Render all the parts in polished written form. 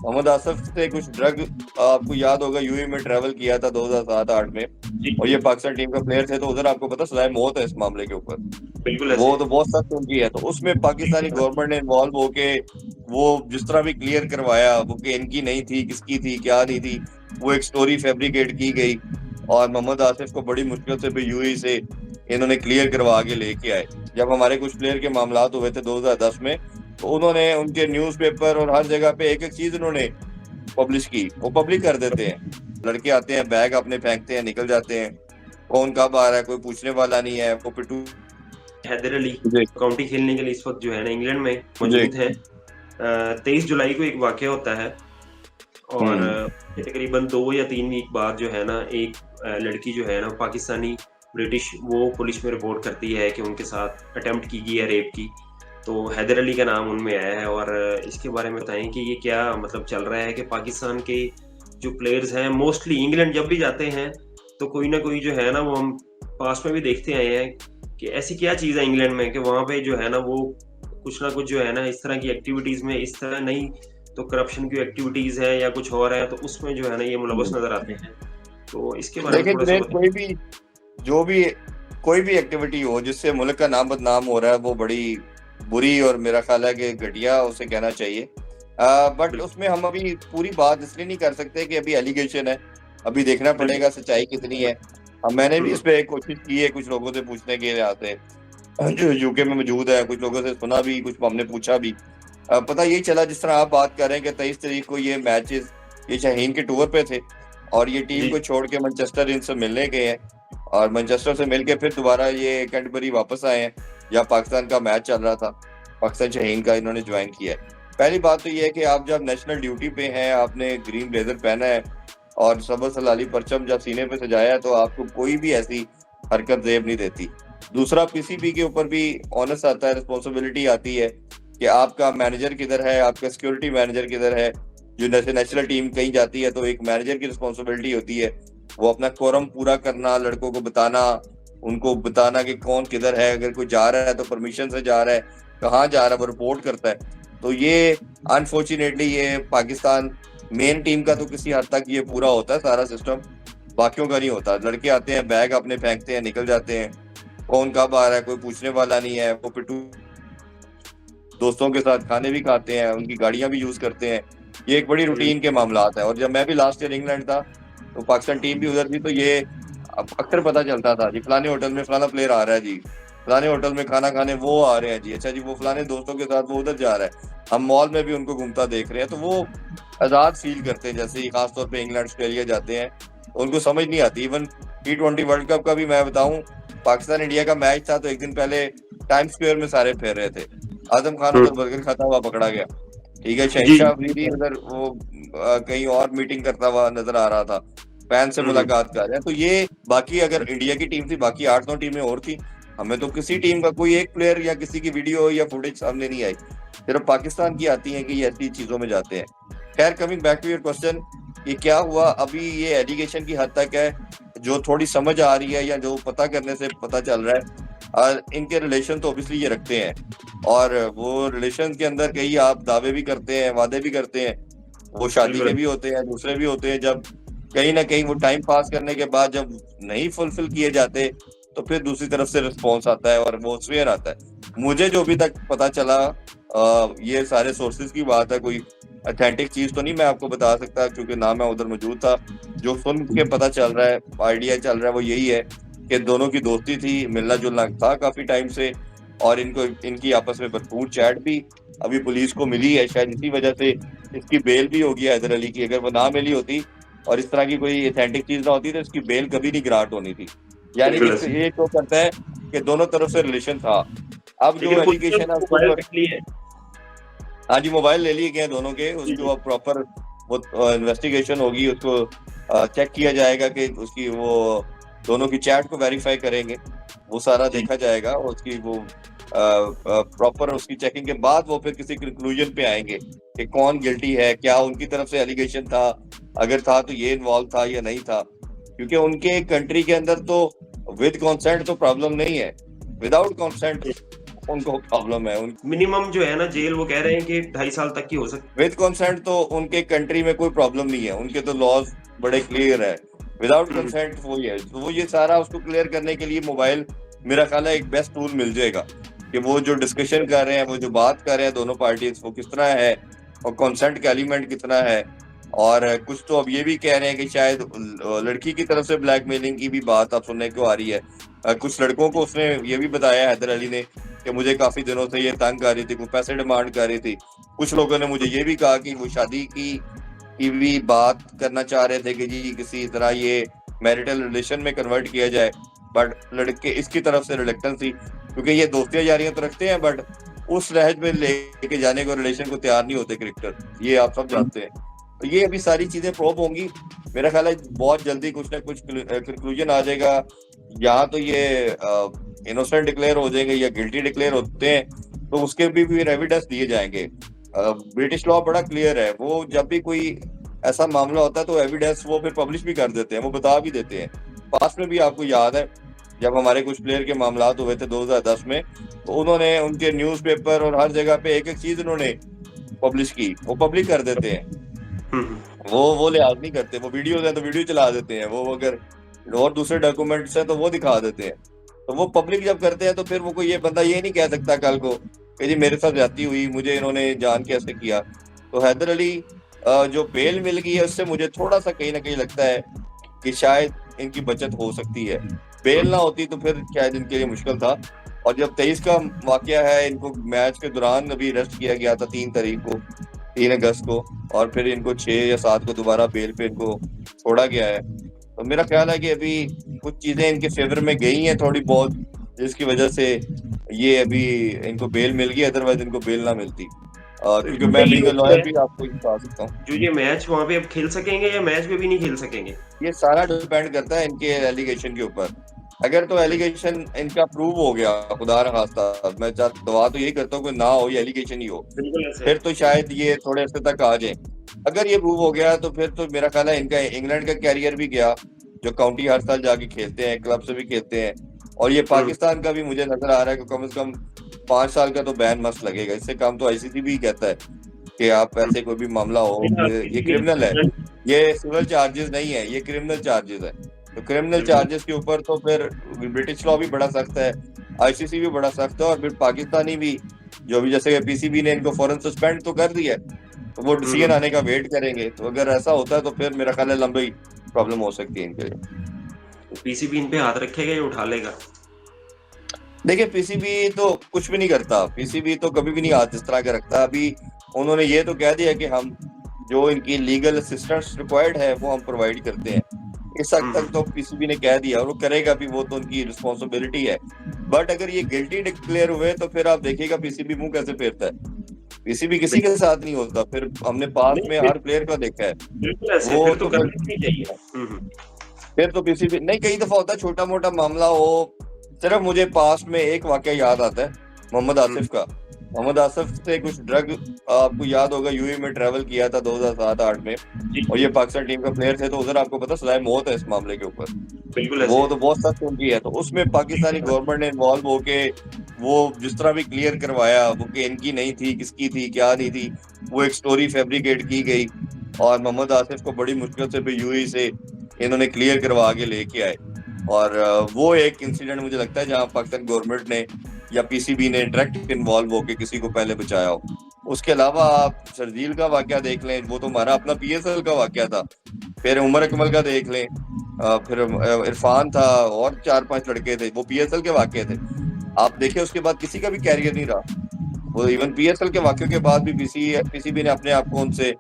मोहम्मद आसिफ से कुछ ड्रग, आपको याद होगा, यूएई में ट्रेवल किया था 2007-8 में, जी और ये पाकिस्तान टीम का प्लेयर थे, तो उधर आपको पता सजाए मौत है इस मामले के ऊपर। बिल्कुल ऐसे वो है। तो बहुत सख्त उनकी है, तो उसमें पाकिस्तानी गवर्नमेंट ने इन्वॉल्व होके वो जिस तरह भी क्लियर करवाया, वो कि इनकी नहीं थी, किसकी थी, क्या नहीं थी, वो एक स्टोरी फैब्रिकेट की गई, और मोहम्मद आसिफ को बड़ी मुश्किल से भी यूएई से इन्होंने क्लियर करवा के लेके आए। जब हमारे कुछ प्लेयर के मामलात हुए थे 2010 में, तो उन्होंने उनके न्यूज़पेपर और हर जगह पे एक एक चीज उन्होंने पब्लिश की, वो पब्लिक कर देते हैं। लड़के आते हैं, बैग अपने फेंकते हैं, निकल जाते हैं, कौन कब आ रहा है कोई पूछने वाला नहीं है, वो पिट्ठू। हैदर अली जी काउंटी खेलने के लिए इस वक्त जो है ना इंग्लैंड में जी। मौजूद है। 23 जुलाई को एक वाकया होता है, और हम्म। तकरीबन 2 या 3 वीक बाद जो है ना एक लड़की जो है ना पाकिस्तानी ब्रिटिश वो पुलिस में रिपोर्ट करती है कि उनके साथ अटेम्प्ट की गई है रेप की। तो हैदर अली का नाम उनमें आया है। और इसके बारे में बताएं कि ये क्या मतलब चल रहा है कि पाकिस्तान के जो प्लेयर्स हैं मोस्टली इंग्लैंड जब भी जाते हैं तो कोई ना कोई जो है ना वो हम पास्ट में भी देखते आए हैं कि ऐसी क्या चीज़ है इंग्लैंड में कि वहाँ पे जो है ना वो कुछ ना कुछ जो है ना इस तरह की एक्टिविटीज में इस तरह नहीं तो करप्शन की एक्टिविटीज है या कुछ और है तो उसमें जो है ना ये मुलवस हम्म। नजर आते हैं। तो इसके बारे में देखिए थोड़ा सा जुनैद, बताएं। जो भी कोई भी एक्टिविटी हो जिससे मुल्क का नाम बदनाम हो रहा है, वो बड़ी बुरी और मेरा ख्याल है कि घटिया उसे कहना चाहिए। बट बिल्कुल। उसमें हम अभी पूरी बात इसलिए नहीं कर सकते कि अभी एलिगेशन है, अभी देखना बिल्कुल। पड़ेगा सच्चाई कितनी है। मैंने भी हम्म। इस पे कोशिश की है कुछ लोगों से पूछने के लिए आते, जो यूके में मौजूद है, कुछ लोगों से सुना भी, कुछ हमने पूछा भी। पता यही चला जिस तरह आप बात कर रहे हैं कि 23 तारीख को ये मैचेस, ये शाहीन के टूर पे थे, और ये टीम जी। को छोड़ के मैनचेस्टर इनसे मिलने गए हैं, और मैनचेस्टर से मिलके फिर दोबारा ये कैंटरबरी वापस आए हैं, जहाँ पाकिस्तान का मैच चल रहा था, पाकिस्तान शाहीन का इन्होंने ज्वाइन किया है। पहली बात तो ये है कि आप जब नेशनल ड्यूटी पे हैं, आपने ग्रीन ब्लेजर पहना है और सबर सलाली परचम जब सीने पे सजाया है, तो आपको कोई भी ऐसी हरकत जेब नहीं देती। दूसरा, पीसीबी के ऊपर भी ऑनस आता है, रिस्पॉन्सिबिलिटी आती है कि आपका मैनेजर किधर है, आपका सिक्योरिटी मैनेजर किधर है। जो नेशनल टीम कहीं जाती है तो एक मैनेजर की रिस्पॉन्सिबिलिटी होती है, वो अपना कोरम पूरा करना, लड़कों को बताना, उनको बताना कि कौन किधर है, अगर कोई जा रहा है तो परमिशन से जा रहा है, कहाँ जा रहा है वो रिपोर्ट करता है। तो ये अनफॉर्चुनेटली ये पाकिस्तान मेन टीम का तो किसी हद तक ये पूरा होता है सारा सिस्टम, बाकियों का नहीं होता। लड़के आते हैं, बैग अपने फेंकते हैं, निकल जाते हैं, कौन कब आ रहा है कोई पूछने वाला नहीं है, वो पिट्ठू दोस्तों के साथ खाने भी खाते हैं, उनकी गाड़ियां भी यूज करते हैं। ये एक बड़ी हम्म। रूटीन के मामलात है। और जब मैं भी लास्ट ईयर इंग्लैंड था, तो पाकिस्तान टीम भी उधर थी, तो ये अब अक्सर पता चलता था जी फलाने होटल में फलाना प्लेयर आ रहा है जी, फलाने होटल में खाना खाने वो आ रहे हैं जी, अच्छा जी वो फलाने दोस्तों के साथ वो उधर जा रहा है, हम मॉल में भी उनको घूमता देख रहे हैं। तो वो आजाद फील करते हैं, जैसे ही खासतौर पे इंग्लैंड ऑस्ट्रेलिया जाते हैं, उनको समझ नहीं आती। इवन T20 वर्ल्ड कप का भी मैं बताऊं, पाकिस्तान इंडिया का मैच था, तो एक दिन पहले टाइम स्क्वायर में सारे फिर रहे थे। आजम खान उधर हम्म। बर्गर खाता हुआ पकड़ा गया, ठीक है, जी शहनशाह जी। अफरीदी उधर वो कहीं और मीटिंग करता हुआ नजर आ रहा था, फैन से हम्म। मुलाकात कर रहे हैं। तो ये बाकी अगर इंडिया की टीम थी, बाकी 8-9 टीमें और थी, हमें तो किसी टीम का कोई एक प्लेयर या किसी की वीडियो या फुटेज सामने नहीं आई, सिर्फ पाकिस्तान की आती है कि ये ऐसी चीजों में जाते हैं। खैर, coming back to your question, ये क्या हुआ, अभी ये एलिगेशन की हद तक है। जो थोड़ी समझ आ रही है या जो पता करने से पता चल रहा है, और इनके रिलेशन तो ऑब्वियसली ये रखते हैं, और वो रिलेशन के अंदर कई आप दावे भी करते हैं, वादे भी करते हैं, वो शादी के बिल्कुल। भी होते हैं, दूसरे भी होते हैं। जब कहीं ना कहीं वो टाइम पास करने के बाद जब नहीं फुलफिल किए जाते, तो फिर दूसरी तरफ से रिस्पॉन्स आता है और वो स्वेयर आता है। मुझे जो अभी तक पता चला, ये सारे सोर्सेज की बात है, कोई अथेंटिक चीज तो नहीं मैं आपको बता सकता, क्योंकि ना मैं उधर मौजूद था। जो सुन के पता चल रहा है, आइडिया चल रहा है, वो यही है कि दोनों की दोस्ती थी, मिलना जुलना था काफी टाइम से, और इनको इनकी आपस में भरपूर चैट भी अभी पुलिस को मिली है। शायद इसी वजह से इसकी बेल भी होगी हैदर अली की। अगर वो ना मिली होती और इस तरह की कोई अथेंटिक चीज ना होती, तो इसकी बेल कभी नहीं ग्रांट होनी थी। यानी कि बिल्कुल ऐसे। ये तो करता है कि दोनों तरफ से रिलेशन था। अब जो लेकिन पुलिस ने एलिगेशन है उसको उसके मोबाइल ऊपर, रख ली है। हाँ जी, मोबाइल ले लिए गए दोनों के, जी उसके जी। बाद प्रॉपर वो इन्वेस्टिगेशन होगी, उसको चेक किया जाएगा कि उसकी वो दोनों की चैट को वेरीफाई करेंगे, वो सारा जी। देखा जाएगा, और उसकी वो प्रॉपर उसकी चेकिंग के बाद वो फिर किसी कंक्लूजन पे आएंगे कि कौन गिल्टी है, क्या उनकी तरफ से एलिगेशन था, अगर था तो ये इन्वॉल्व था या नहीं था। क्योंकि उनके कंट्री के अंदर तो विद कंसेंट तो प्रॉब्लम नहीं है, विदाउट कंसेंट उनको प्रॉब्लम है। मिनिमम जो है ना जेल वो कह रहे हैं कि 2.5 साल तक की हो सकती विद कंसेंट तो उनके कंट्री में कोई प्रॉब्लम नहीं है, उनके तो लॉज बड़े क्लियर है। विदाउट है। कंसेंट वो ही है, तो वो ये सारा उसको क्लियर करने के लिए मोबाइल मेरा ख्याल है एक बेस्ट टूल मिल जाएगा कि वो जो डिस्कशन कर रहे हैं, वो जो बात कर रहे हैं दोनों पार्टीज, वो किस तरह है और कंसेंट का एलिमेंट कितना है। और कुछ तो अब ये भी कह रहे हैं कि शायद लड़की की तरफ से ब्लैकमेलिंग की भी बात अब सुनने को आ रही है। कुछ लड़कों को उसने ये भी बताया हैदर अली ने कि मुझे काफी दिनों से ये तंग कर रही थी, कोई पैसे डिमांड कर रही थी। कुछ लोगों ने मुझे ये भी कहा कि वो शादी की भी बात करना चाह रहे थे कि जी किसी तरह ये मैरिटल रिलेशन में कन्वर्ट किया जाए, बट लड़के इसकी तरफ से रिलेक्टेंस थी क्योंकि ये दोस्तियां यारियां तो रखते हैं, बट उस लहज में लेके जाने को रिलेशन को तैयार नहीं होते क्रिकेटर, ये आप सब जानते हैं। तो ये अभी सारी चीजें प्रूव होंगी, मेरा ख्याल है बहुत जल्दी कुछ ना कुछ कंक्लूजन आ जाएगा। यहाँ तो ये इनोसेंट डिक्लेयर हो जाएंगे या गिल्टी डिक्लेयर होते हैं तो उसके भी एविडेंस दिए जाएंगे। ब्रिटिश लॉ बड़ा क्लियर है, वो जब भी कोई ऐसा मामला होता है तो एविडेंस वो फिर पब्लिश भी कर देते हैं, वो बता भी देते हैं। पास में भी आपको याद है जब हमारे कुछ प्लेयर के मामला हुए थे 2010 में, तो उन्होंने उनके न्यूज़पेपर और हर जगह पे एक एक चीज उन्होंने पब्लिश की, वो पब्लिक कर देते हैं। वो लिहाज नहीं करते, वो वीडियो है तो वीडियो चला देते हैं, वो अगर और दूसरे डॉक्यूमेंट्स है तो वो दिखा देते हैं। तो वो पब्लिक जब करते हैं तो फिर वो कोई ये बंदा ये नहीं कह सकता कल को कि जी मेरे साथ ज्यादती हुई, मुझे इन्होंने जान के ऐसे किया। तो हैदर अली जो बेल मिल गई है उससे मुझे थोड़ा सा कहीं ना कहीं लगता है कि शायद इनकी बचत हो सकती है। बेल ना होती तो फिर शायद इनके लिए मुश्किल था। और जब 23 का वाकया है, इनको मैच के दौरान अभी अरेस्ट किया गया था 3 तारीख को, 3 अगस्त को, और फिर इनको 6 या 7 को दोबारा बेल पे इनको छोड़ा गया है। तो मेरा ख्याल है कि अभी कुछ चीजें इनके फेवर में गई हैं थोड़ी बहुत, जिसकी वजह से ये अभी इनको बेल मिल गई, अदरवाइज इनको बेल ना मिलती। क्योंकि मैं बीइंग अ लॉयर भी आपको बता सकता हूँ, जो ये मैच वहां पे अब खेल सकेंगे या मैच में भी नहीं खेल सकेंगे, ये सारा डिपेंड करता है इनके एलिगेशन के ऊपर। अगर तो एलिगेशन इनका प्रूव हो गया, खुदा न खास्ता, मैं दुआ तो यही करता हूँ कि ना हो, ये एलिगेशन ही हो, फिर तो शायद ये थोड़े अर्से तक आ जाए। अगर ये प्रूव हो गया तो फिर तो मेरा ख्याल है इनका इंग्लैंड का कैरियर भी गया, जो काउंटी हर साल जाके खेलते हैं, क्लब से भी खेलते हैं। और ये पाकिस्तान का भी मुझे नजर आ रहा है कि कम से कम 5 साल का तो बैन मस्त लगेगा, इससे कम तो आईसीसी भी कहता है कि आप ऐसे कोई भी मामला हो, ये क्रिमिनल है, ये सिविल चार्जेस नहीं है, ये क्रिमिनल चार्जेस है। तो क्रिमिनल चार्जेस के ऊपर तो फिर ब्रिटिश लॉ भी बड़ा सख्त है, आईसीसी भी बड़ा सख्त है, और फिर पाकिस्तानी भी जो भी, जैसे पीसीबी ने इनको फौरन सस्पेंड तो कर दिया, तो वो डिसीजन आने का वेट करेंगे। तो अगर ऐसा होता है तो फिर मेरा ख्याल है लंबी प्रॉब्लम हो सकती है इनके लिए। पीसीबी इन पे हाथ रखेगा या उठा लेगा? देखिए पीसीबी तो कुछ भी नहीं करता, पीसीबी तो कभी भी नहीं हाथ इस तरह का रखता। अभी उन्होंने ये तो कह दिया कि हम जो इनकी लीगल असिस्टेंस रिक्वायर्ड है वो हम प्रोवाइड करते हैं, इस हद तक तो पीसीबी ने कह दिया, और वो करेगा भी, वो तो उनकी रिस्पॉन्सिबिलिटी है। बट अगर ये गिल्टी डिक्लेयर हुए तो फिर आप देखिएगा पीसीबी मुंह कैसे फेरता है। पीसीबी किसी के साथ नहीं होता, फिर हमने पास में हर प्लेयर का देखा है। बिल्कुल ऐसे, वो फिर तो तो करना ही चाहिए। फिर तो पीसीबी नहीं, कई दफा होता है छोटा मोटा मामला हो। सिर्फ मुझे पास में एक वाकया याद आता है मोहम्मद आसिफ का। मोहम्मद आसिफ से कुछ ड्रग, आपको याद होगा, यूएई में ट्रैवल किया था 2007-8 में, और ये पाकिस्तान टीम का प्लेयर थे, तो उधर आपको पता सजाए मौत है इस मामले के ऊपर। बिल्कुल वो ऐसे। तो बहुत सख्त उनकी है। तो उसमें पाकिस्तानी गवर्नमेंट ने इन्वॉल्व होके वो जिस तरह भी क्लियर करवाया, वो कि इनकी नहीं थी, किसकी थी, क्या नहीं थी, वो एक स्टोरी फैब्रिकेट की गई, और मोहम्मद आसिफ को बड़ी मुश्किल से भी यूएई से इन्होंने क्लियर करवा के लेके आए। और वो एक इंसिडेंट मुझे लगता है जहां पाकिस्तान गवर्नमेंट ने या पीसीबी ने डायरेक्ट इन्वॉल्व होकर किसी को पहले बचाया हो। उसके अलावा आप शर्जील का वाकया देख लें, वो तो हमारा अपना पीएसएल का वाकया था। फिर उमर अकमल का देख लें, फिर इरफान था, और 4-5 लड़के थे, वो पीएसएल के वाकये थे। आप देखिए उसके बाद किसी का भी कैरियर नहीं रहा। वो इवन पीएसएल के वाकये के बाद भी पीसीबी ने अपने आप को उनसे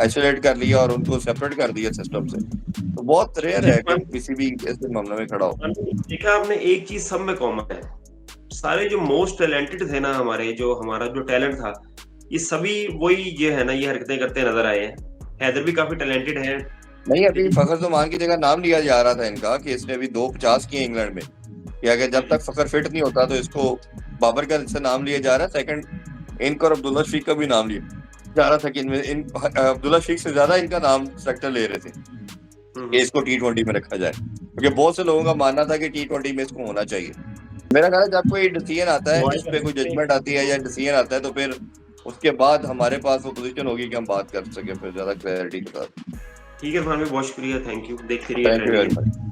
आइसोलेट कर लिया और उनको सेपरेट कर दिया सिस्टम से। तो बहुत रेयर है कि पीसीबी ऐसे मामले में खड़ा हो। देखा आपने, एक चीज सब में कॉमन है, सारे जो मोस्ट टैलेंटेड थे ना, हमारे जो हमारा जो टैलेंट था, ये सभी वही ये है ना, ये हरकतें करते नजर आए हैं। हैदर भी काफी टैलेंटेड है। नहीं, अभी फखर ज़मान की जगह नाम लिया जा रहा था इनका कि इसने अभी 250 किए इंग्लैंड में, कि अगर जब तक फखर फिट नहीं होता तो इसको बाबर का से नाम लिया जा रहा है। सेकंड इनका और अब्दुल्ला शफीक का भी नाम लिया जा रहा था कि इन अब्दुल्ला शफीक से ज्यादा इनका नाम सेलेक्टर ले रहे थे कि इसको T20 में रखा जाए, क्योंकि बहुत से लोगों का मानना था कि T20 में इसको होना चाहिए। मेरा ख्याल है जब कोई डिसीजन आता है, इस पे कोई जजमेंट आती है या डिसीजन आता है, तो फिर उसके बाद हमारे पास वो पोजीशन होगी कि हम बात कर सके फिर ज्यादा क्लैरिटी के साथ। ठीक है, बहुत शुक्रिया, थैंक यू, देखते रहिए thank you trending. Very much.